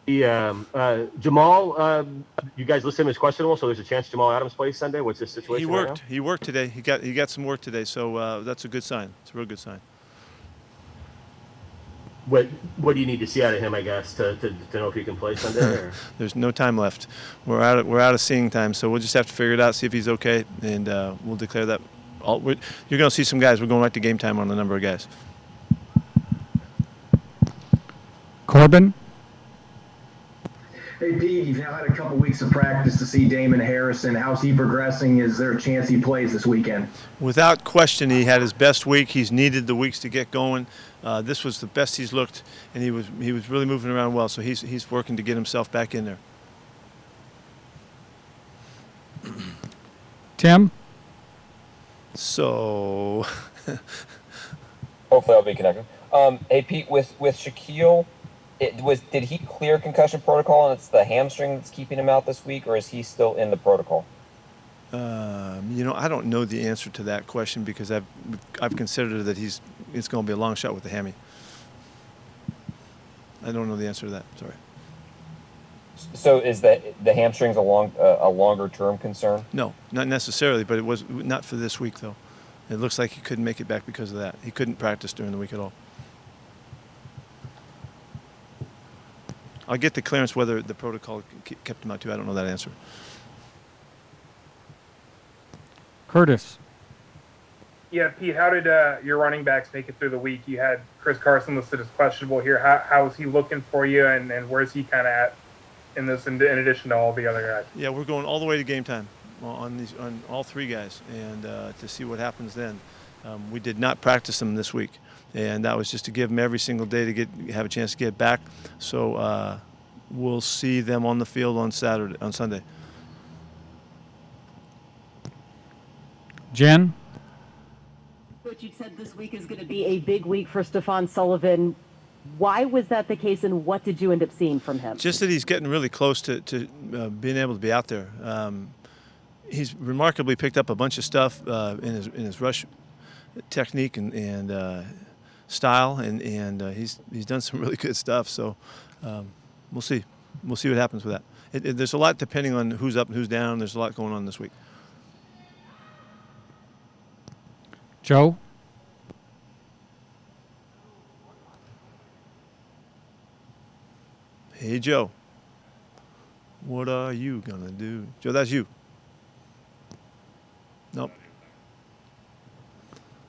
Jamal, you guys list him as questionable, so there's a chance Jamal Adams plays Sunday. What's his He situation right now? worked. He worked today. He got some work today, so that's a good sign. It's a real good sign. What do you need to see out of him, I guess, to know if he can play Sunday? Or? There's no time left. We're out of seeing time, so we'll just have to figure it out, see if he's okay, and we'll declare that. You're going to see some guys. We're going right to game time on a number of guys. Corbin. Hey, Pete, you've now had a couple weeks of practice to see Damon Harrison. How's he progressing? Is there a chance he plays this weekend? Without question, he had his best week. He's needed the weeks to get going. This was the best he's looked, and he was really moving around well, so he's working to get himself back in there. Tim? So... Hopefully I'll be connected. Hey, Pete, with Shaquille... Did he clear concussion protocol and it's the hamstring that's keeping him out this week, or is he still in the protocol? I don't know the answer to that question because I've considered that it's going to be a long shot with the hammy. I don't know the answer to that. Sorry. So is the hamstrings a longer term concern? No, not necessarily, but it was not for this week though. It looks like he couldn't make it back because of that. He couldn't practice during the week at all. I'll get the clearance whether the protocol kept him out too. I don't know that answer. Curtis. Yeah, Pete, how did your running backs make it through the week? You had Chris Carson listed as questionable here. How is he looking for you, and where's he kind of at in this, in addition to all the other guys? Yeah, we're going all the way to game time on all three guys, and to see what happens then. We did not practice them this week, and that was just to give them every single day to have a chance to get back. So we'll see them on the field on Sunday. Jen? Coach, you said this week is going to be a big week for Stefan Sullivan. Why was that the case, and what did you end up seeing from him? Just that he's getting really close to being able to be out there. He's remarkably picked up a bunch of stuff in his rush technique and style, and he's done some really good stuff. So we'll see what happens with that. There's a lot depending on who's up and who's down. There's a lot going on this week. Joe? Hey, Joe. What are you gonna do? Joe, that's you. Nope.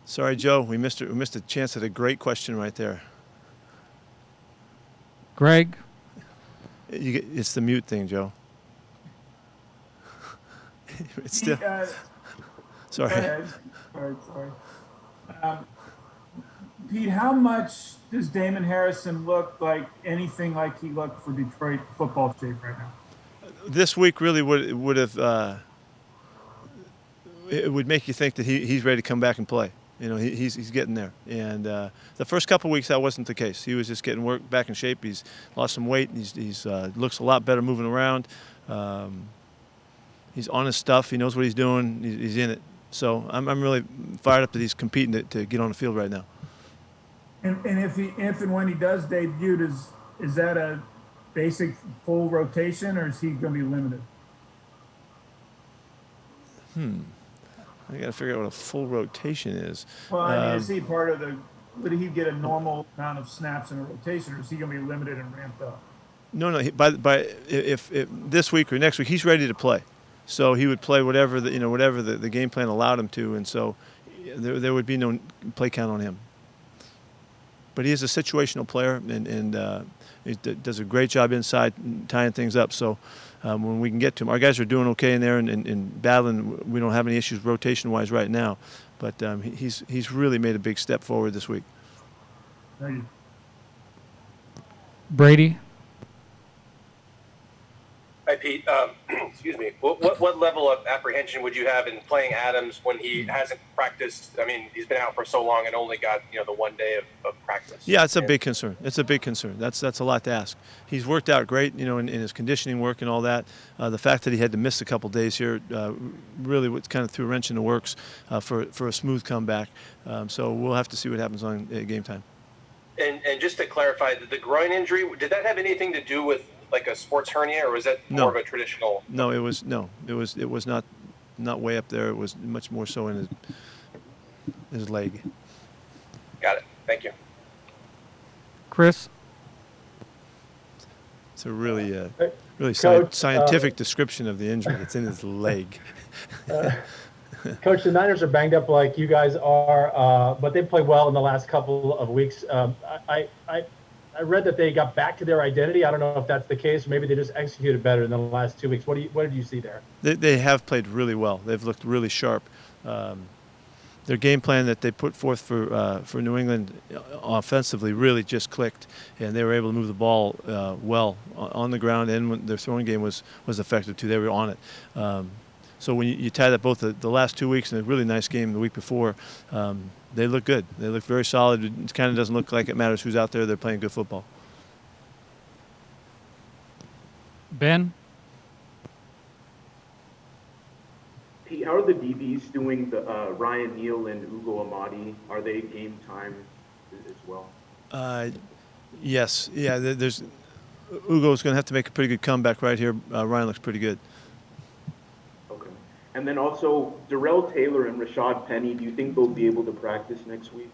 Sorry, Joe. We missed a chance at a great question right there. Greg? It's the mute thing, Joe. It's still. Sorry. Sorry. Pete, how much does Damon Harrison look like anything like he looked for Detroit football shape right now? This week really would have. It would make you think that he's ready to come back and play. You know, he's getting there. And the first couple of weeks that wasn't the case. He was just getting back in shape. He's lost some weight. He's looks a lot better moving around. He's on his stuff. He knows what he's doing. He's in it. So I'm really fired up that he's competing to get on the field right now. And if and when he does debut, is that a basic full rotation, or is he going to be limited? I got to figure out what a full rotation is. Well, I mean, is he part of the? Would he get a normal amount of snaps in a rotation, or is he going to be limited and ramped up? No. If this week or next week he's ready to play, so he would play whatever the game plan allowed him to, and so there would be no play count on him. But he is a situational player, and he does a great job inside tying things up. So when we can get to him, our guys are doing okay in there and battling. We don't have any issues rotation-wise right now, but he's really made a big step forward this week. Thank you. Brady? Hi, Pete. Excuse me. What level of apprehension would you have in playing Adams when he hasn't practiced? I mean, he's been out for so long and only got the 1 day of practice. Yeah, it's a big concern. It's a big concern. That's a lot to ask. He's worked out great, in his conditioning work and all that. The fact that he had to miss a couple days here really kind of threw a wrench in the works for a smooth comeback. So we'll have to see what happens on game time. And just to clarify, the groin injury, did that have anything to do with like a sports hernia, or was that No. more of a traditional? No, it was not way up there. It was much more so in his leg. Got it. Thank you. Chris, It's a really Coach, scientific description of the injury. It's in his leg. Coach, the Niners are banged up like you guys are, but they played well in the last couple of weeks. I read that they got back to their identity. I don't know if that's the case. Maybe they just executed better in the last 2 weeks. What did you see there? They have played really well. They've looked really sharp. Their game plan that they put forth for New England offensively really just clicked, and they were able to move the ball well on the ground, and when their throwing game was effective too. They were on it. So when you tie that both the last 2 weeks and a really nice game the week before, they look good. They look very solid. It kind of doesn't look like it matters who's out there. They're playing good football. Ben, Pete, how are the DBs doing? The Ryan Neal and Ugo Amadi, are they game time as well? Yes. Yeah. There's Ugo's going to have to make a pretty good comeback right here. Ryan looks pretty good. Okay. And then also, Darrell Taylor and Rashad Penny, do you think they'll be able to practice next week?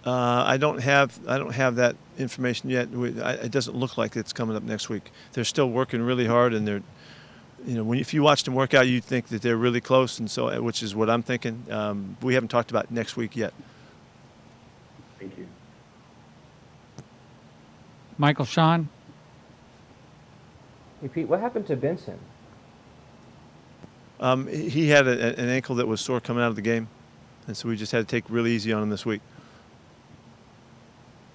I don't have that information yet. It doesn't look like it's coming up next week. They're still working really hard, and they're, if you watch them work out, you'd think that they're really close, and so which is what I'm thinking. We haven't talked about next week yet. Thank you. Michael Sean, Hey, Pete, what happened to Benson? He had an ankle that was sore coming out of the game, and so we just had to take really easy on him this week.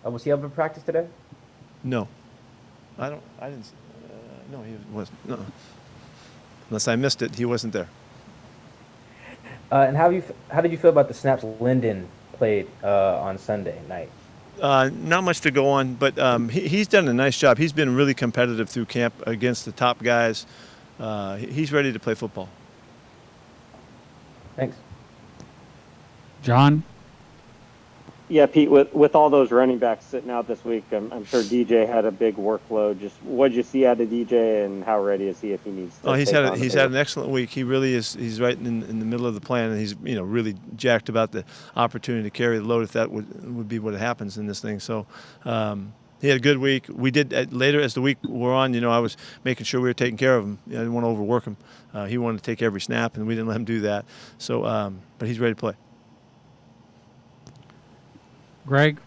Was he able to practice today? No, I didn't. No, he wasn't. No, unless I missed it, he wasn't there. And how did you feel about the snaps Linden played on Sunday night? Not much to go on, but he's done a nice job. He's been really competitive through camp against the top guys. He's ready to play football. Thanks. John, Yeah, Pete, with all those running backs sitting out this week, I'm sure DJ had a big workload. Just what did you see out of DJ, and how ready is he if he needs to? He's had an excellent week. He really is. He's right in the middle of the plan, and he's really jacked about the opportunity to carry the load if that would be what happens in this thing. So he had a good week. We did later as the week wore on. I was making sure we were taking care of him. I didn't want to overwork him. He wanted to take every snap, and we didn't let him do that. So, but he's ready to play. Greg,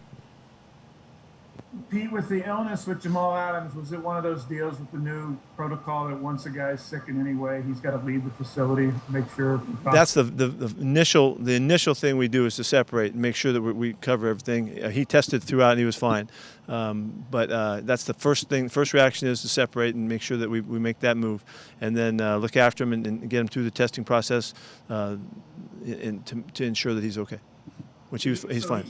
Pete, with the illness with Jamal Adams, was it one of those deals with the new protocol that once a guy's sick in any way, he's got to leave the facility, make sure? That's the initial thing we do is to separate and make sure that we cover everything. He tested throughout and he was fine, but that's the first thing. First reaction is to separate and make sure that we make that move, and then look after him and get him through the testing process, and to ensure that he's okay, which he's fine.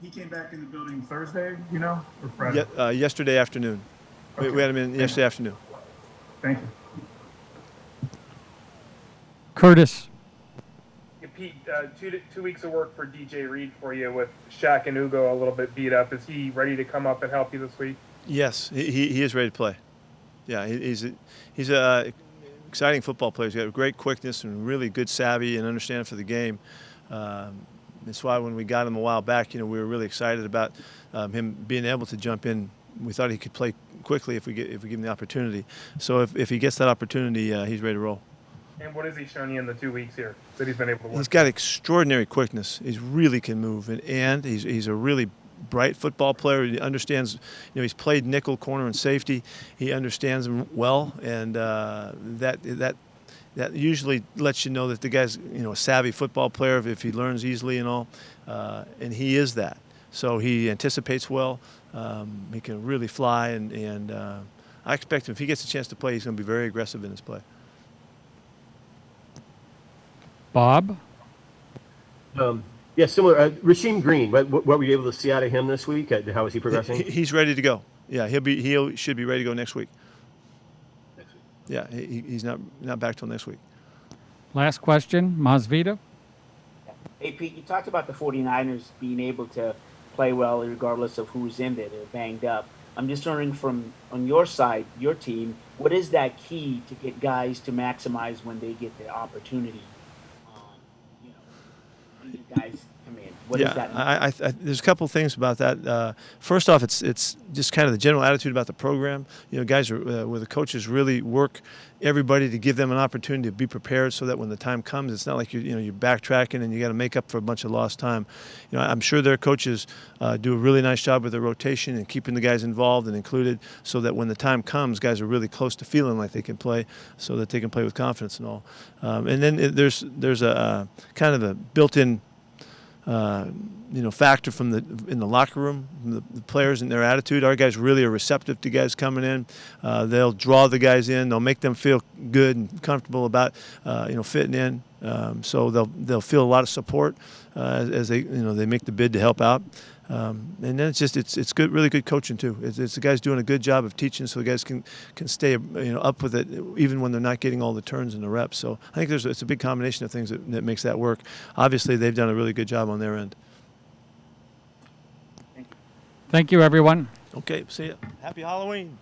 He came back in the building Thursday, or Friday? Yesterday afternoon. Okay. We had him in yesterday afternoon. Thank you. Curtis, Hey, Pete, 2 weeks of work for DJ Reed for you with Shaq and Ugo a little bit beat up. Is he ready to come up and help you this week? Yes, he is ready to play. Yeah, he's a exciting football player. He's got great quickness and really good savvy and understanding for the game. That's why when we got him a while back, we were really excited about him being able to jump in. We thought he could play quickly if we give him the opportunity. So if he gets that opportunity, he's ready to roll. And what has he shown you in the 2 weeks here that he's been able to work? He's got extraordinary quickness. He really can move, and he's a really bright football player. He understands, he's played nickel, corner, and safety. He understands them well, and that usually lets you know that the guy's a savvy football player if he learns easily and all, and he is that. So he anticipates well. He can really fly, and I expect him, if he gets a chance to play, he's going to be very aggressive in his play. Bob, Yeah, similar. Rasheem Green. What were you able to see out of him this week? How is he progressing? He's ready to go. Yeah, he should be ready to go next week. Yeah, he's not back till next week. last question, Masvita. Hey, Pete, you talked about the 49ers being able to play well regardless of who's in there. They're banged up. I'm just wondering from on your side, your team, what is that key to get guys to maximize when they get the opportunity? You know, when you guys come in, what is that? I there's a couple things about that. First off, it's just kind of the general attitude about the program. You know, guys are where the coaches really work everybody to give them an opportunity to be prepared, so that when the time comes, it's not like you're backtracking and you got to make up for a bunch of lost time. You know, I'm sure their coaches do a really nice job with their rotation and keeping the guys involved and included, so that when the time comes, guys are really close to feeling like they can play, so that they can play with confidence and all. And then there's a kind of a built-in factor in the locker room, from the players and their attitude. Our guys really are receptive to guys coming in. They'll draw the guys in. They'll make them feel good and comfortable about fitting in. So they'll feel a lot of support as they make the bid to help out. And then it's good, really good coaching too. It's the guys doing a good job of teaching, so the guys can stay up with it even when they're not getting all the turns and the reps. So I think it's a big combination of things that makes that work. Obviously, they've done a really good job on their end. Thank you, everyone. Okay, see ya. Happy Halloween.